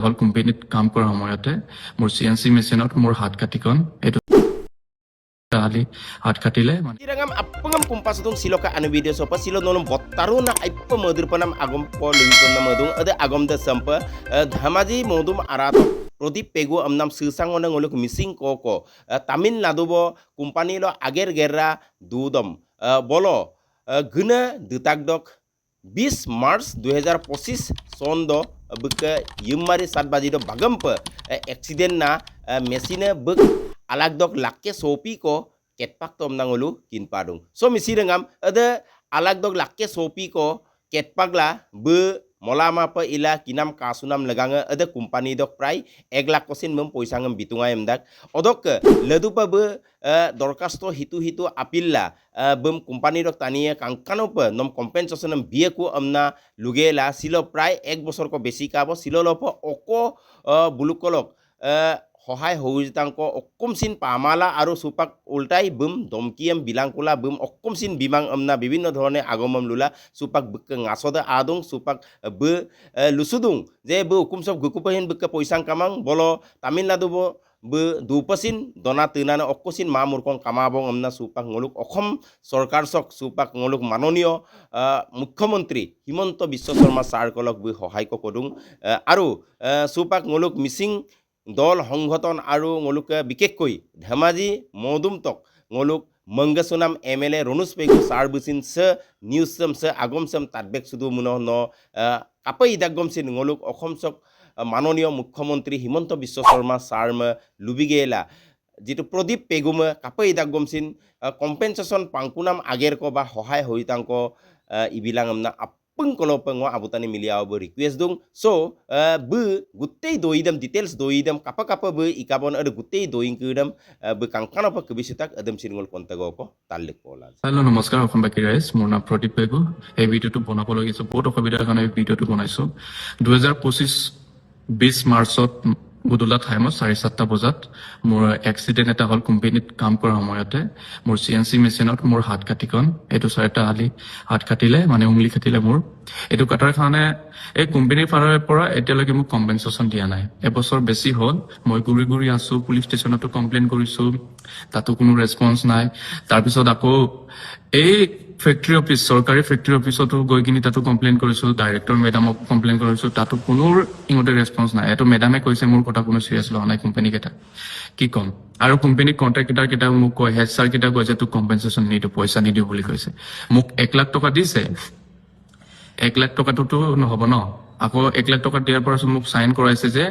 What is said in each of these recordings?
হল কোম্পানীত কাম কৰাৰ সময়তে মোৰ CNC মেচিনত মোৰ হাত কাটিকন এইটো ali হাত কাটিলে Tirangam apangam kumpas dung siloka anu video sopa silo nonum bottaru na aipa modur panam agom po luwipon na modung ada agom da sampa dhamaji modum arato Prodip pegu amnam susang onang oluk missing koko Tamil Nadu bo kumpani lo ager gerra dudom bolo guna ditagdok 20 Maret 2025 sondo buka yumari sat baji do bagampa accident na mesine buk alagdok lakke sopi ko ketpak tom nangulu kinpadung so misi dengam ada alagdok lakke sopi ko ketpak la be molama pa ila kinam kasunam laganga ada kumpani dok prai 1 lakh kosin mem poisa ngam bitunga emdak odok ledu pa be dorkasto hitu apilla bem kumpani dok tania kangkano pa nom compensation biye ko amna lugela silo prai 1 bosor ko besi kabo silo lopo oko bulukolok সহায় সহযোগিতাংক অকমসিন পামালা আৰু সুপাক উল্টাই broom দমকিয়াম বিলাংকুলা broom অকমসিন বিমাং আমনা বিভিন্ন ধৰণে আগমম Lula সুপাক বক ngasoda adung সুপাক বে লুসুদুং যে বে অকমসব গুকুপহিন বক পয়সাং কামাং বলো তামিলনাডু ব বে দুপসিন দনা তিনানা অকসিন মা মুরকং কামাবং আমনা সুপাক ngoluk অসম সরকার সক সুপাক ngoluk মাননীয় মুখ্যমন্ত্রী হিমন্ত বিশ্ব শর্মা সাৰকলক বে সহায় কদুং আৰু সুপাক ngoluk মিসিং দল সংগঠন আৰু ngoluk বিশেষকৈ ধেমাজি মৌদুমতক ngoluk মংগসুনাম MLA রনুস পেগু সারবুসিন স নিউজম স আগমসম তাতবেক সুদু মুনো ন কাপই দাগমসিন ngoluk অসমসক মাননীয় মুখ্যমন্ত্রী হিমন্ত বিশ্ব শর্মা সারম লুবিগেলা যেটো প্রদীপ পেগুম কাপই দাগমসিন কম্পেনসেশন পাংকুনাম আগের কো বা সহায় হইতাংক ইবিলাংমনা pengkolopeng abutani miliau be request dung so be gutei doidam details doidam kapa be ikabon ada gutei doing kudam be kangkana pa kebisitak adam sinngol kontago ko talik pola hello নমস্কাৰ অসম বাকি ৰাইজ মোৰ নাম প্ৰদীপ পেগু এই ভিডিঅ'টো বনাব লাগিছে বহুত অসুবিধাৰ কাৰণে এই ভিডিঅ'টো বনাইছো 2025 20 মাৰ্চত গুদুলা টাইমত 7:30 বজাত মোৰ এক্সিডেন্ট এটা হল কোম্পানীত কাম কৰাৰ সময়তে মোৰ CNC মেচিনত মোৰ হাত কাটিকন এইটো চাৰিটা আলি হাত কাটিলে মানে উংলি কাটিলে মোৰ এইটো কাটাৰ কাৰণে এই কোম্পানীৰ ফালৰ পৰা এতিয়ালৈকে মোক কম্পেনসেশন দিয়া নাই এবছৰ বেছি হ'ল মই গুৰি আছো পুলিশ ষ্টেচনতো কমপ্লেইন কৰিছো তাতো কোনো ৰেসপন্স নাই তাৰ পিছত আকৌ এই ফ্যাক্টৰি অফিস সৰকাৰি ফ্যাক্টৰি অফিসতো গৈ কিনি তাতো কমপ্লেইন কৰিছো ডাইৰেক্টৰ মেডামক কমপ্লেইন কৰিছো তাতো কোনো ইংতে ৰেসপন্স নাই এটো মেডামে কৈছে মোৰ কথা কোনো সিৰিয়াস লোৱা নাই কোম্পানী কেটা কি কম আৰু কোম্পানী কন্ট্ৰাক্টৰ কেটা মোক কয় হেড স্যাৰ কেটা কৈছে তো কম্পেনসেশন নিটো পইচা নিদিও বুলি কৈছে মোক 1 লাখ টকা দিছে 1 লাখ টকাটো নহব ন আকৌ 1 লাখ টকা দিয়াৰ পৰা মোক সাইন কৰাইছে যে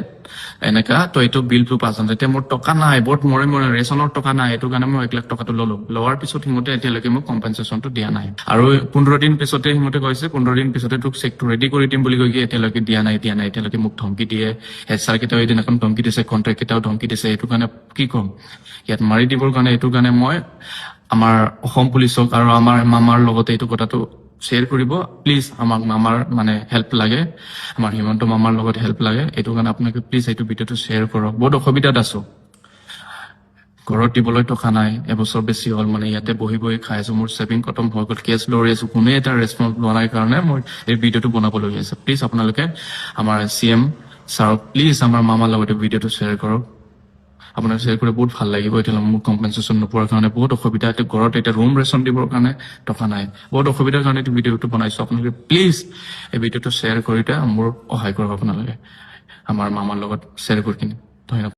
এনেকা তো এটো বিলটো পাছন যেতে মোৰ টকা নাই বট মৰে ৰেশনৰ টকা নাই এটো কাৰণে মই 1 লাখ টকাটো ললো লোৱাৰ পিছত হিমতে এতিয়ালৈকে মোক কম্পেনসেশনটো দিয়া নাই আৰু 15 দিন পিছতে হিমতে কৈছে 15 দিন পিছতে তোক চেকটো ৰেডি কৰি দিম বুলি কৈ এতিয়ালৈকে দিয়া নাই এতিয়ালৈকে মোক ধমকি দিয়ে হেড স্যাৰ কেটাও এদিন এখন ধমকি দিছে কন্ট্ৰাক্ট কেটাও ধমকি দিছে এটো কাৰণে কি কম ইয়াত মাৰি দিবৰ কাৰণে এটো কাৰণে মই আমাৰ অসম পুলিচক আৰু আমাৰ মামাৰ লগতে এটো কথাটো শেয়ার করিব প্লিজ আমাক মামার মানে হেল্প লাগে আমার হিমন্ত মামার লগত হেল্প লাগে এটো কাৰণে আপোনাক প্লিজ এইটো ভিডিওটো শেয়াৰ কৰক বহুত অসুবিধাত আছো ঘৰত দিবলৈ টকা নাই এবছৰ বেছি হ'ল মানে ইয়াতে বহি খাই আছো মোৰ সেভিং খতম হৈ গল কেছ লৈ আছো কোনো এটা ৰেসপন্স লোৱা নাই কাৰণে মই এই ভিডিওটো বনাব লৈ আছে প্লিজ আপোনালোকে আমাৰ CM স্যাৰ প্লিজ আমাৰ মামাৰ লগত ভিডিওটো শেয়াৰ কৰক আপোনাৰ শেয়াৰ কৰি বহুত ভাল লাগিব এতিয়া মোক কম্পেনসেশন নোপোৱাৰ কাৰণে বহুত অসুবিধা আছে ঘৰত এটা ৰুম ৰেশন দিবৰ কাৰণে টকা নাই বহুত অসুবিধাৰ কাৰণে এই ভিডিওটো বনাইছো আপোনালোকে প্লিজ এই ভিডিওটো শেয়াৰ কৰিটা মোৰ সহায় কৰক আপোনালোকে আমাৰ মামাৰ লগত শেয়াৰ কৰি কিনে ধন্যবাদ